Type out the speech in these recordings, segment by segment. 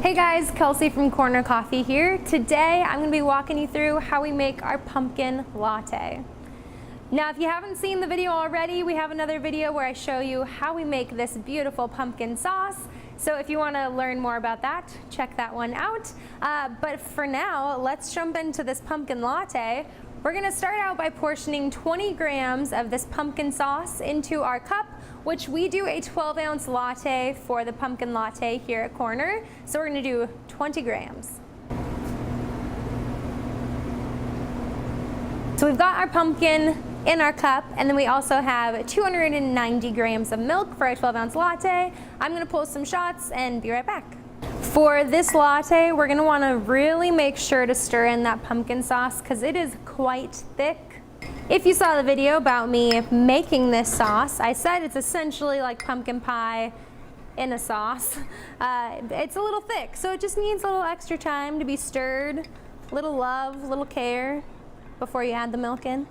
Hey guys, Kelsey from Corner Coffee here. Today I'm going to be walking you through how we make our pumpkin latte. Now if you haven't seen the video already, we have another video where I show you how we make this beautiful pumpkin sauce. So if you want to learn more about that, check that one out. But for now, let's jump into this pumpkin latte. We're going to start out by portioning 20 grams of this pumpkin sauce into our cup, which we do a 12-ounce latte for the pumpkin latte here at Corner. So we're going to do 20 grams. So we've got our pumpkin in our cup, and then we also have 290 grams of milk for our 12-ounce latte. I'm going to pull some shots and be right back. For this latte, we're going to want to really make sure to stir in that pumpkin sauce because it is quite thick. If you saw the video about me making this sauce, I said it's essentially like pumpkin pie in a sauce. It's a little thick, so it just needs a little extra time to be stirred, a little love, a little care before you add the milk in.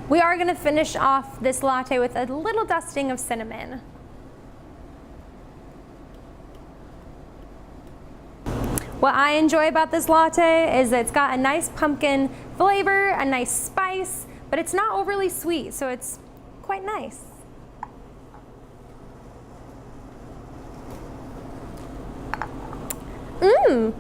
We are going to finish off this latte with a little dusting of cinnamon. What I enjoy about this latte is that it's got a nice pumpkin flavor, a nice spice, but it's not overly sweet, so it's quite nice. Mmm!